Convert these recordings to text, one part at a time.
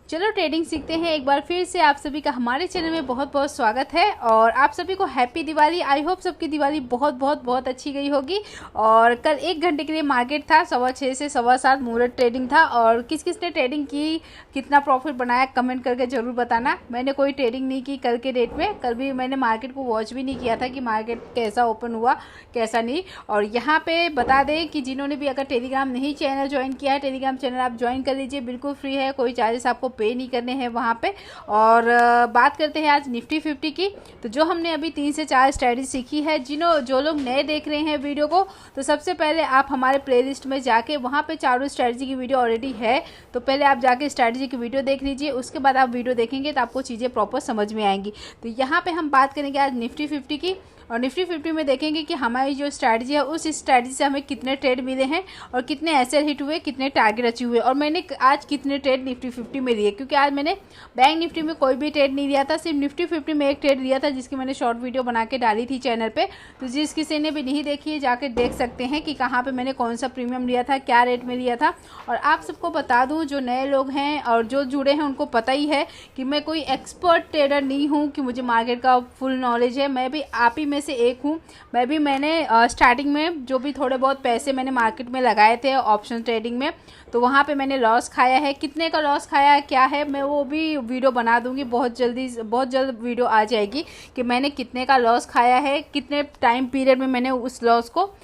चलो ट्रेडिंग सीखते हैं। एक बार फिर से आप सभी का हमारे चैनल में बहुत बहुत स्वागत है और आप सभी को हैप्पी दिवाली। आई होप सबकी दिवाली बहुत बहुत बहुत अच्छी गई होगी। और कल 1 घंटे के लिए मार्केट था, 6:15 से 7:15 मुहूर्त ट्रेडिंग था। और किस किस ने ट्रेडिंग की, कितना प्रॉफिट बनाया, कमेंट करके ज़रूर बताना। मैंने कोई ट्रेडिंग नहीं की कल के डेट में। कल भी मैंने मार्केट को वॉच भी नहीं किया था कि मार्केट कैसा ओपन हुआ कैसा नहीं। और यहाँ पे बता दें कि जिन्होंने भी अगर टेलीग्राम नहीं चैनल ज्वाइन किया है, टेलीग्राम चैनल आप ज्वाइन कर लीजिए, बिल्कुल फ्री है, कोई चार्जेस आपको पे नहीं करने हैं वहाँ पे। और बात करते हैं आज निफ्टी 50 की। तो जो हमने अभी 3 से 4 स्ट्रैटेजी सीखी है, जो लोग नए देख रहे हैं वीडियो को, तो सबसे पहले आप हमारे प्लेलिस्ट में जाके वहाँ पे चारों स्ट्रैटेजी की वीडियो ऑलरेडी है, तो पहले आप जाके स्ट्रैटेजी की वीडियो देख लीजिए। उसके बाद आप वीडियो देखेंगे तो आपको चीज़ें प्रॉपर समझ में आएंगी। तो यहाँ पे हम बात करेंगे आज निफ्टी 50 की। और निफ्टी 50 में देखेंगे कि हमारी जो स्ट्रैटेजी है उस स्ट्रैटेजी से हमें कितने ट्रेड मिले हैं और कितने एसएल हिट हुए, कितने टारगेट अचीव हुए, और मैंने आज कितने ट्रेड निफ्टी 50 में लिए। क्योंकि आज मैंने बैंक निफ्टी में कोई भी ट्रेड नहीं लिया था, सिर्फ निफ्टी 50 में एक ट्रेड लिया था, जिसकी मैंने शॉर्ट वीडियो बना के डाली थी चैनल पे। तो जिस किसी ने भी नहीं देखी है जाके देख सकते हैं कि कहाँ पर मैंने कौन सा प्रीमियम लिया था, क्या रेट में लिया था। और आप सबको बता दूँ, जो नए लोग हैं और जो जुड़े हैं उनको पता ही है कि मैं कोई एक्सपर्ट ट्रेडर नहीं हूँ कि मुझे मार्केट का फुल नॉलेज है। मैं भी आप ही में से एक हूँ। मैंने स्टार्टिंग में जो भी थोड़े बहुत पैसे मैंने मार्केट में लगाए थे ऑप्शन ट्रेडिंग में, तो वहाँ पे मैंने लॉस खाया है। कितने का लॉस खाया है, क्या है, मैं वो भी वीडियो बना दूँगी बहुत जल्द वीडियो आ जाएगी कि मैंने कितने का लॉस खाया है, कितने टाइम पीरियड में मैंने उस लॉस को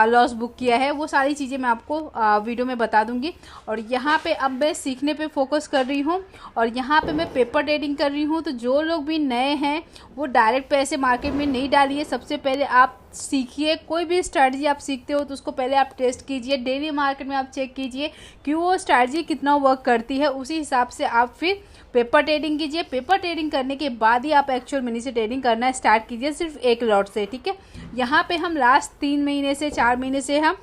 लॉस बुक किया है। वो सारी चीज़ें मैं आपको वीडियो में बता दूँगी। और यहाँ पे अब मैं सीखने पे फोकस कर रही हूँ और यहाँ पे मैं पेपर ट्रेडिंग कर रही हूँ। तो जो लोग भी नए हैं वो डायरेक्ट पैसे मार्केट में नहीं डालिए। सबसे पहले आप सीखिए, कोई भी स्ट्रैटेजी आप सीखते हो तो उसको पहले आप टेस्ट कीजिए, डेली मार्केट में आप चेक कीजिए कि वो स्ट्रैटेजी कितना वर्क करती है। उसी हिसाब से आप फिर पेपर ट्रेडिंग कीजिए। पेपर ट्रेडिंग करने के बाद ही आप एक्चुअल मनी से ट्रेडिंग करना स्टार्ट कीजिए, सिर्फ एक लॉट से। ठीक है, यहाँ पे हम लास्ट 3 महीने से 4 महीने से हम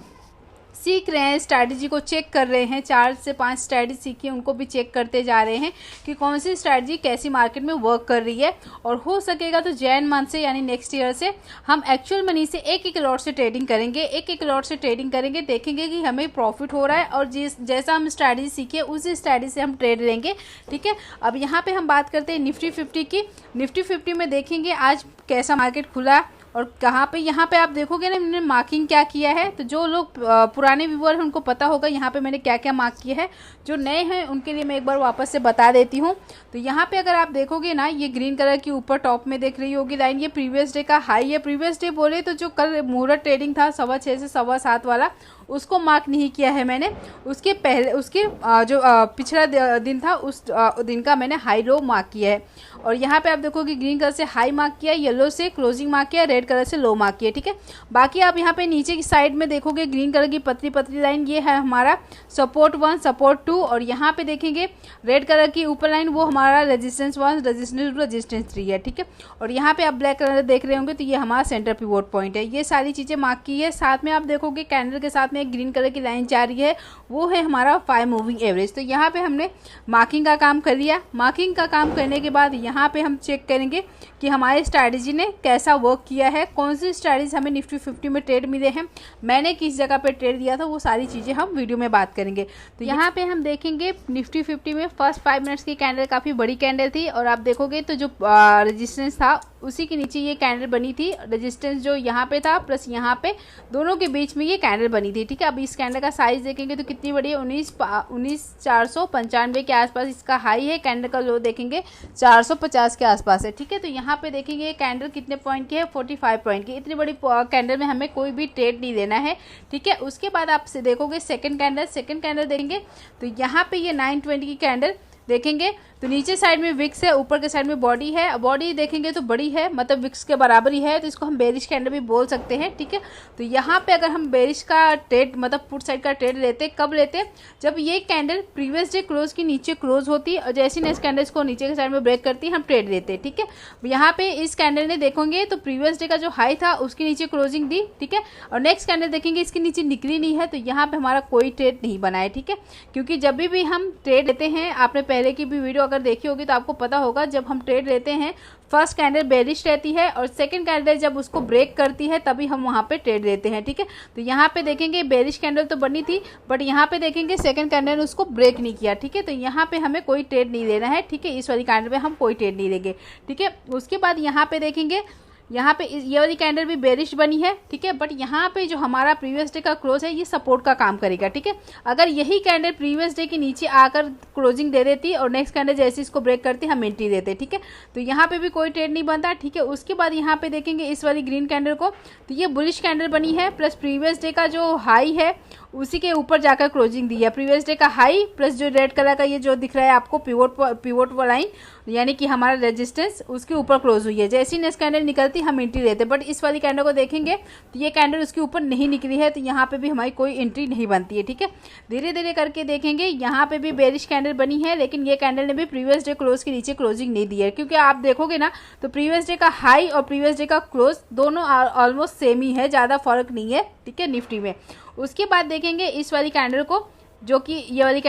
सीख रहे हैं, स्ट्रैटेजी को चेक कर रहे हैं। 4 से 5 स्ट्रैटेजी सीखी, उनको भी चेक करते जा रहे हैं कि कौन सी स्ट्रैटेजी कैसी मार्केट में वर्क कर रही है। और हो सकेगा तो जैन मंथ से यानी नेक्स्ट ईयर से हम एक्चुअल मनी से एक लॉट से ट्रेडिंग करेंगे। एक लॉट से ट्रेडिंग करेंगे, देखेंगे कि हमें प्रॉफिट हो रहा है और जैसा हम स्ट्रैटेजी सीखे उसी स्ट्रैटेजी से हम ट्रेड लेंगे। ठीक है, अब यहाँ पे हम बात करते हैं निफ्टी 50 की। निफ्टी 50 में देखेंगे आज कैसा मार्केट खुला और कहाँ पे। यहाँ पे आप देखोगे ना मैंने मार्किंग क्या किया है। तो जो लोग पुराने व्यूअर हैं उनको पता होगा यहाँ पे मैंने क्या क्या मार्क किया है। जो नए हैं उनके लिए मैं एक बार वापस से बता देती हूँ। तो यहाँ पे अगर आप देखोगे ना, ये ग्रीन कलर की ऊपर टॉप में देख रही होगी लाइन, ये प्रीवियस डे का हाई है। प्रीवियस डे बोले तो जो कल मुहूर्त ट्रेडिंग था 6:15 से 7:15 वाला, उसको मार्क नहीं किया है मैंने। उसके पहले उसके जो पिछला दिन था उस दिन का मैंने हाई लो मार्क किया है। और यहाँ पे आप देखोगे ग्रीन कलर से हाई मार्क किया, येलो से क्लोजिंग मार्क किया, रेड कलर से लो मार्क किया। ठीक है, बाकी आप यहाँ पे नीचे की साइड में देखोगे ग्रीन कलर की पतली पतली लाइन, ये है हमारा सपोर्ट 1 सपोर्ट 2। और यहाँ पे देखेंगे रेड कलर की ऊपर लाइन, वो हमारा रेजिस्टेंस 1 रेजिस्टेंस 2 रेजिस्टेंस 3 है। ठीक है, और यहाँ पे आप ब्लैक कलर देख रहे होंगे तो ये हमारा सेंटर पिवोट पॉइंट है। ये सारी चीज़ें मार्क की है। साथ में आप देखोगे कैंडल के साथ में एक ग्रीन कलर की लाइन जा रही है, वो है हमारा 5 मूविंग एवरेज। तो यहाँ पे हमने मार्किंग का काम कर लिया। मार्किंग का काम करने के बाद यहाँ पे हम चेक करेंगे कि हमारी स्ट्रैटेजी ने कैसा वर्क किया है, कौन सी स्ट्रैटेजी हमें निफ्टी 50 में ट्रेड मिले हैं, मैंने किस जगह पे ट्रेड दिया था, वो सारी चीज़ें हम वीडियो में बात करेंगे। तो यहाँ पे हम देखेंगे निफ्टी 50 में फर्स्ट 5 मिनट्स की कैंडल काफ़ी बड़ी कैंडल थी। और आप देखोगे तो जो रेजिस्टेंस था उसी के नीचे ये कैंडल बनी थी। रेजिस्टेंस जो यहाँ पे था प्लस यहाँ पे दोनों के बीच में ये कैंडल बनी थी। ठीक है, अब इस कैंडल का साइज देखेंगे तो कितनी बड़ी है, 19,495 के आसपास इसका हाई है। कैंडल का लो देखेंगे 450 के आसपास है। ठीक है, तो यहाँ पे देखेंगे कैंडल कितने पॉइंट की है, 45 पॉइंट की। इतनी बड़ी कैंडल में हमें कोई भी ट्रेड नहीं लेना है। ठीक है, उसके बाद आप देखोगे सेकंड कैंडल देखेंगे तो यहाँ पे ये 920 की कैंडल देखेंगे तो नीचे साइड में विक्स है, ऊपर के साइड में बॉडी है। बॉडी देखेंगे तो बड़ी है, मतलब विक्स के बराबर ही है, तो इसको हम बेरिश कैंडल भी बोल सकते हैं। ठीक है, तो यहाँ पे अगर हम बेरिश का ट्रेड मतलब पुट साइड का ट्रेड लेते, कब लेते, जब ये कैंडल प्रीवियस डे क्लोज की नीचे क्लोज होती और जैसी नेक्स्ट कैंडल इसको नीचे के साइड में ब्रेक करती हम ट्रेड लेते। ठीक है, यहाँ पे इस कैंडल ने देखोगे तो प्रीवियस डे का जो हाई था उसके नीचे क्लोजिंग दी। ठीक है, और नेक्स्ट कैंडल देखेंगे इसके नीचे निकली नहीं है, तो यहाँ पे हमारा कोई ट्रेड नहीं बना है। ठीक है, क्योंकि जब भी हम ट्रेड लेते हैं, आपने पहले की भी वीडियो अगर देखी होगी तो आपको पता होगा, जब हम ट्रेड लेते हैं फर्स्ट कैंडल बेरिश रहती है और सेकंड कैंडल जब उसको ब्रेक करती है तभी हम वहाँ पे ट्रेड लेते हैं, ठीक है। तो यहाँ पे देखेंगे बेरिश कैंडल तो बनी थी, बट यहाँ पे देखेंगे सेकंड कैंडल उसको ब्रेक नहीं किया, ठीक है। तो यहाँ पे हमें कोई ट्रेड नहीं लेना है, ठीक है। इस वाली कैंडल में हम कोई ट्रेड नहीं लेंगे, ठीक है। उसके बाद यहाँ पे देखेंगे, यहाँ पे ये वाली कैंडल भी बेरिश बनी है, ठीक है। बट यहाँ पे जो हमारा प्रीवियस डे का क्लोज है ये सपोर्ट का काम करेगा, ठीक है। अगर यही कैंडल प्रीवियस डे के नीचे आकर क्लोजिंग दे देती और नेक्स्ट कैंडल जैसे इसको ब्रेक करती हम एंट्री देते, ठीक है। तो यहाँ पे भी कोई ट्रेड नहीं बनता, ठीक है। उसके बाद यहाँ पे देखेंगे इस वाली ग्रीन कैंडल को, तो ये बुलिश कैंडल बनी है, प्लस प्रीवियस डे का जो हाई है उसी के ऊपर जाकर क्लोजिंग दी है। प्रीवियस डे का हाई प्लस जो रेड कलर का ये जो दिख रहा है आपको पिवोट लाइन, यानी कि हमारा रेजिस्टेंस, उसके ऊपर क्लोज हुई है। जैसी नेक्स्ट कैंडल निकलती हम एंट्री लेते, बट इस वाली कैंडल को देखेंगे तो ये कैंडल उसके ऊपर नहीं निकली है, तो यहाँ पे भी हमारी कोई एंट्री नहीं बनती है, ठीक है। धीरे धीरे करके देखेंगे, यहाँ पे भी बेरिश कैंडल बनी है, लेकिन ये कैंडल ने भी प्रीवियस डे क्लोज के नीचे क्लोजिंग नहीं दी है, क्योंकि आप देखोगे ना तो प्रीवियस डे का हाई और प्रीवियस डे का क्लोज दोनों ऑलमोस्ट सेम ही है, ज़्यादा फर्क नहीं है, ठीक है, निफ्टी में। उसके बाद देखेंगे इस वाली कैंडल को, जो कि ये वाली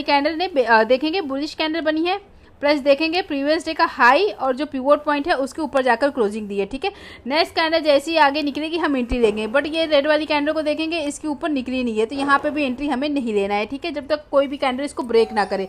कैंडल ने देखेंगे बुलिश कैंडल बनी है, प्लस देखेंगे प्रीवियस डे का हाई और जो पिवोट पॉइंट है उसके ऊपर जाकर क्लोजिंग दी है, ठीक है। नेक्स्ट कैंडल जैसे ही आगे निकलेगी हम एंट्री लेंगे, बट ये रेड वाली कैंडल को देखेंगे इसके ऊपर निकली नहीं है, तो यहाँ पे भी एंट्री हमें नहीं लेना है, ठीक है, जब तक कोई भी कैंडल इसको ब्रेक ना करे।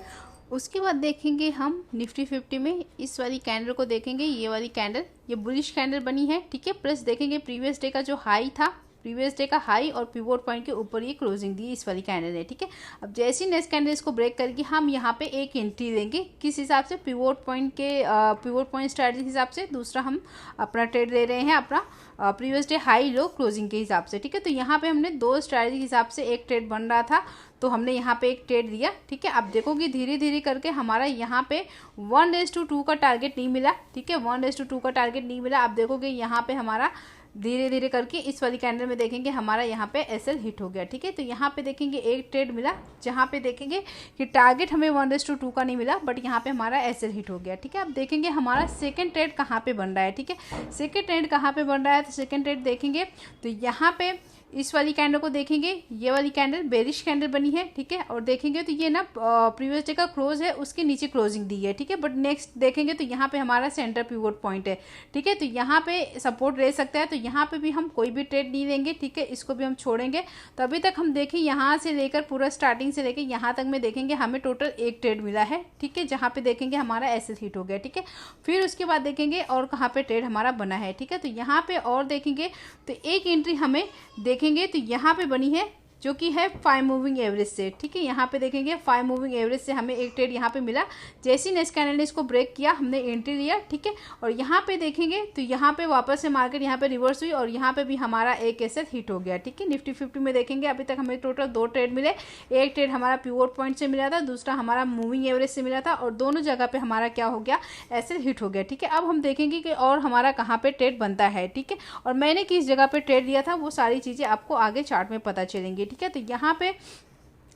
उसके बाद देखेंगे हम निफ्टी 50 में इस वाली कैंडल को देखेंगे, ये वाली कैंडल ये बुलिश कैंडल बनी है, ठीक है। प्लस देखेंगे प्रीवियस डे का जो हाई था, प्रीवियस डे का हाई और पिवोट पॉइंट के ऊपर ये क्लोजिंग दी इस वाली कैंडल ने, ठीक है। अब जैसी नेक्स्ट कैंडल इसको ब्रेक करके हम यहाँ पे एक एंट्री देंगे, किस हिसाब से, पिवोट पॉइंट स्ट्रैटेजी के हिसाब से। दूसरा हम अपना ट्रेड ले रहे हैं अपना previous day high low closing के हिसाब से, ठीक है। तो यहाँ पे हमने दो स्ट्रैटेजी के हिसाब से एक ट्रेड बन रहा था, तो हमने यहाँ पे एक ट्रेड दिया, ठीक है। आप देखोगे धीरे धीरे करके हमारा यहाँ पे 1:2 का टारगेट नहीं मिला, ठीक है, 1:2 का टारगेट नहीं मिला। आप देखोगे यहाँ पे हमारा धीरे धीरे करके इस वाली कैंडल में देखेंगे हमारा यहाँ पे एसएल हिट हो गया, ठीक है। तो यहाँ पे देखेंगे एक ट्रेड मिला, जहाँ पे देखेंगे कि टारगेट हमें 1:2 का नहीं मिला, बट यहाँ पे हमारा एसएल हिट हो गया, ठीक है। अब देखेंगे हमारा सेकंड ट्रेड कहाँ पे बन रहा है, ठीक है। सेकंड ट्रेड कहाँ पे बन रहा है, तो सेकंड ट्रेड देखेंगे तो यहाँ पे इस वाली कैंडल को देखेंगे, ये वाली कैंडल बेरिश कैंडल बनी है, ठीक है। और देखेंगे तो ये ना प्रीवियस डे का क्लोज है उसके नीचे क्लोजिंग दी है, ठीक है। बट नेक्स्ट देखेंगे तो यहाँ पे हमारा सेंटर पिवोट पॉइंट है, ठीक है। तो यहाँ पे सपोर्ट ले सकता है, तो यहाँ पे भी हम कोई भी ट्रेड नहीं लेंगे, ठीक है, इसको भी हम छोड़ेंगे। तो अभी तक हम देखें यहाँ से लेकर पूरा स्टार्टिंग से लेकर यहाँ तक में देखेंगे हमें टोटल एक ट्रेड मिला है, ठीक है, जहाँ पे देखेंगे हमारा एसएल हिट हो गया, ठीक है। फिर उसके बाद देखेंगे और कहाँ पे ट्रेड हमारा बना है, ठीक है। तो यहाँ पे और देखेंगे तो एक एंट्री हमें देखेंगे तो यहाँ पे बनी है जो कि है 5 मूविंग एवरेज से, ठीक है। यहाँ पे देखेंगे 5 मूविंग एवरेज से हमें एक ट्रेड यहाँ पे मिला, जैसे ही नेक्स्ट कैंडल ने इसको ब्रेक किया हमने एंट्री लिया, ठीक है। और यहाँ पे देखेंगे तो यहाँ पे वापस से मार्केट यहाँ पे रिवर्स हुई और यहाँ पे भी हमारा एक एसएल हिट हो गया, ठीक है। निफ्टी 50 में देखेंगे अभी तक हमें टोटल 2 ट्रेड मिले, एक ट्रेड हमारा पिवोट पॉइंट से मिला था, दूसरा हमारा मूविंग एवरेज से मिला था, और दोनों जगह पे हमारा क्या हो गया, एसएल हिट हो गया, ठीक है। अब हम देखेंगे कि और हमारा कहाँ पे ट्रेड बनता है, ठीक है, और मैंने किस जगह पे ट्रेड लिया था वो सारी चीज़ें आपको आगे चार्ट में पता चलेंगी, ठीक है। तो यहाँ पे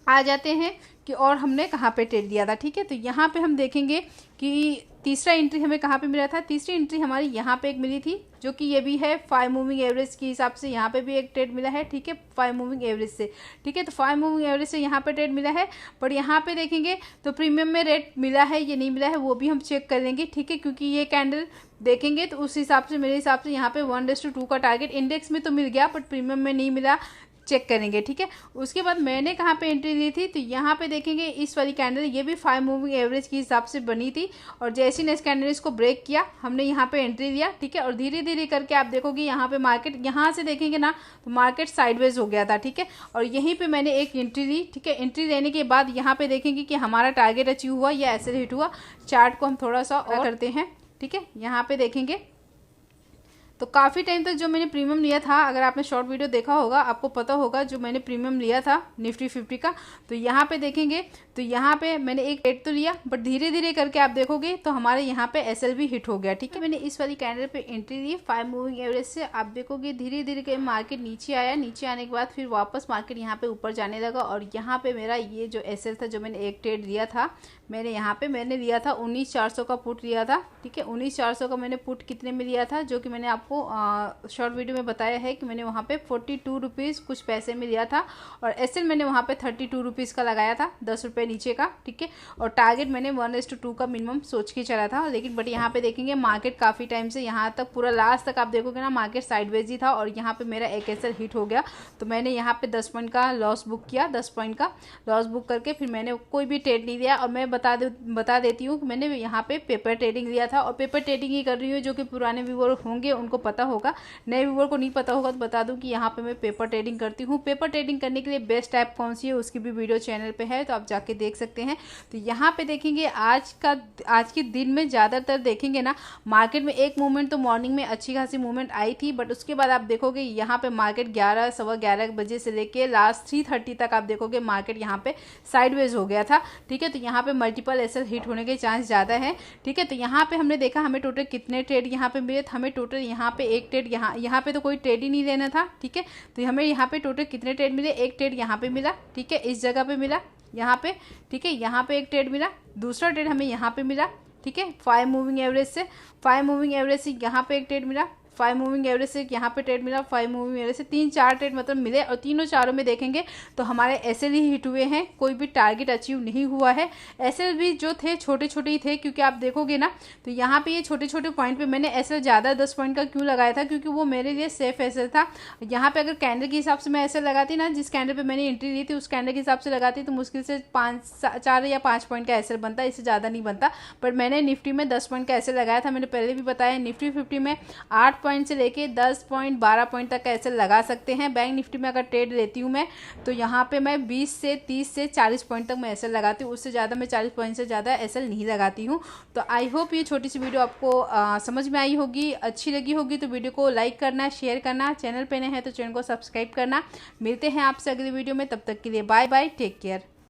आ जाते हैं कि और हमने कहाँ पे ट्रेड लिया था, ठीक है। तो यहाँ पे हम देखेंगे कि तीसरा एंट्री हमें कहाँ पे मिला था, तीसरी एंट्री हमारी यहाँ पे एक मिली थी, जो कि ये भी है 5 मूविंग एवरेज के हिसाब से, यहाँ पे भी एक ट्रेड मिला है, ठीक है, 5 मूविंग एवरेज से, ठीक है। तो 5 मूविंग एवरेज से यहाँ पे ट्रेड मिला है, पर यहाँ पे देखेंगे तो प्रीमियम में रेट मिला है ये नहीं मिला है वो भी हम चेक कर लेंगे, ठीक है, क्योंकि ये कैंडल देखेंगे तो उस हिसाब से मेरे हिसाब से यहाँ पे 1:2 का टारगेट इंडेक्स में तो मिल गया, बट प्रीमियम में नहीं मिला, चेक करेंगे, ठीक है। उसके बाद मैंने कहाँ पे एंट्री ली थी, तो यहाँ पे देखेंगे इस वाली कैंडल ये भी 5 मूविंग एवरेज के हिसाब से बनी थी, और जैसे ही नेक्स्ट कैंडल इसको ब्रेक किया हमने यहाँ पे एंट्री लिया, ठीक है। और धीरे धीरे करके आप देखोगे यहाँ पे मार्केट यहाँ से देखेंगे ना तो मार्केट साइडवेज हो गया था, ठीक है। और यहीं पे मैंने एक एंट्री ली, ठीक है। एंट्री लेने के बाद यहाँ पे देखेंगे कि हमारा टारगेट अचीव हुआ या एसएल हिट हुआ। चार्ट को हम थोड़ा सा और करते हैं, ठीक है। यहाँ पे देखेंगे तो काफ़ी टाइम तक जो मैंने प्रीमियम लिया था, अगर आपने शॉर्ट वीडियो देखा होगा आपको पता होगा जो मैंने प्रीमियम लिया था निफ्टी 50 का, तो यहाँ पे देखेंगे तो यहाँ पे मैंने एक ट्रेड तो लिया, बट धीरे धीरे करके आप देखोगे तो हमारे यहाँ पे एसएल भी हिट हो गया, ठीक है। मैंने इस वाली कैंडल पे एंट्री ली 5 मूविंग एवरेज से। आप देखोगे धीरे धीरे के मार्केट नीचे आया, नीचे आने के बाद फिर वापस मार्केट यहाँ पे ऊपर जाने लगा, और यहाँ पे मेरा ये जो एसएल था जो मैंने एक ट्रेड लिया था, मैंने यहाँ पे मैंने लिया था 19,400 का पुट लिया था, ठीक है। 19,400 का मैंने पुट कितने में लिया था, जो कि मैंने आपको शॉर्ट वीडियो में बताया है कि मैंने वहाँ पे 42 रुपीज़ कुछ पैसे में लिया था, और एसएल मैंने वहाँ पे 32 रुपीज़ का लगाया था, 10 रुपये नीचे का, ठीक है। और टारगेट मैंने 1:2 का मिनिमम सोच के चला था, लेकिन बट यहाँ पे देखेंगे मार्केट काफ़ी टाइम से यहाँ तक पूरा लास्ट तक आप देखोगे ना मार्केट साइडवेज ही था, और यहाँ पे मेरा एक एसएल हिट हो गया। तो मैंने यहाँ पे 10 पॉइंट का लॉस बुक किया, 10 पॉइंट का लॉस बुक करके फिर मैंने कोई भी ट्रेड नहीं लिया। और मैं बता देती हूँ कि मैंने यहाँ पे पेपर ट्रेडिंग लिया था, और पेपर ट्रेडिंग ही कर रही हूँ, जो कि पुराने व्यूअर होंगे उनको पता होगा, नए व्यूअर को नहीं पता होगा तो बता दूं कि यहाँ पे मैं पेपर ट्रेडिंग करती हूँ। पेपर ट्रेडिंग करने के लिए बेस्ट ऐप कौन सी है उसकी भी वीडियो चैनल पे है, तो आप जाके देख सकते हैं। तो यहाँ पे देखेंगे आज के दिन में ज़्यादातर देखेंगे ना मार्केट में एक मूवमेंट तो मॉर्निंग में अच्छी खासी मूवमेंट आई थी, बट उसके बाद आप देखोगे यहाँ पे मार्केट 11 सवा 11 बजे से लेके लास्ट 3:30 तक आप देखोगे मार्केट यहाँ पे साइडवेज हो गया था, ठीक है। तो यहाँ पे मल्टीपल एसएल हिट होने के चांस ज़्यादा है, ठीक है। तो यहाँ पे हमने देखा हमें टोटल कितने ट्रेड यहाँ पे मिले, हमें टोटल यहाँ पे एक ट्रेड यहाँ पे तो कोई ट्रेड ही नहीं लेना था, ठीक है। तो हमें यहाँ पे टोटल कितने ट्रेड मिले, एक ट्रेड यहाँ पे मिला, ठीक है, इस जगह पे मिला यहाँ पे, ठीक है। यहाँ पे एक ट्रेड मिला, दूसरा ट्रेड हमें यहाँ पे मिला, ठीक है, 5 मूविंग एवरेज से, 5 मूविंग एवरेज से यहाँ पे एक ट्रेड मिला, 5 मूविंग एवरेज से यहाँ पे ट्रेड मिला, 5 मूविंग एवरेज से 3-4 ट्रेड मतलब मिले, और तीनों चारों में देखेंगे तो हमारे एसएल ही हिट हुए हैं, कोई भी टारगेट अचीव नहीं हुआ है। एसएल भी जो थे छोटे छोटे ही थे, क्योंकि आप देखोगे ना तो यहाँ पे ये छोटे छोटे पॉइंट पे मैंने एसएल ज़्यादा 10 पॉइंट का क्यों लगाया था, क्योंकि वो मेरे लिए सेफ एसएल था। यहाँ पे अगर कैंडल के हिसाब से मैं एसएल लगाती ना, जिस कैंडल पर मैंने एंट्री ली थी उस कैंडल के हिसाब से लगाती तो मुश्किल से 4 या 5 पॉइंट का एसएल बनता, इससे ज़्यादा नहीं बनता। बट मैंने निफ्टी में 10 पॉइंट का एसएल लगाया था, मैंने पहले भी बताया। निफ्टी 50 में 8 पॉइंट से लेके 10 पॉइंट 12 पॉइंट तक का एसएल लगा सकते हैं। बैंक निफ्टी में अगर ट्रेड लेती हूँ मैं तो यहाँ पे मैं 20 से 30 से 40 पॉइंट तक मैं एसएल लगाती हूँ, उससे ज़्यादा मैं 40 पॉइंट से ज़्यादा एसएल नहीं लगाती हूँ। तो आई होप ये छोटी सी वीडियो आपको समझ में आई होगी, अच्छी लगी होगी। तो वीडियो को लाइक करना, शेयर करना, चैनल पे नए हैं तो चैनल को सब्सक्राइब करना। मिलते हैं आपसे अगली वीडियो में, तब तक के लिए बाय बाय, टेक केयर।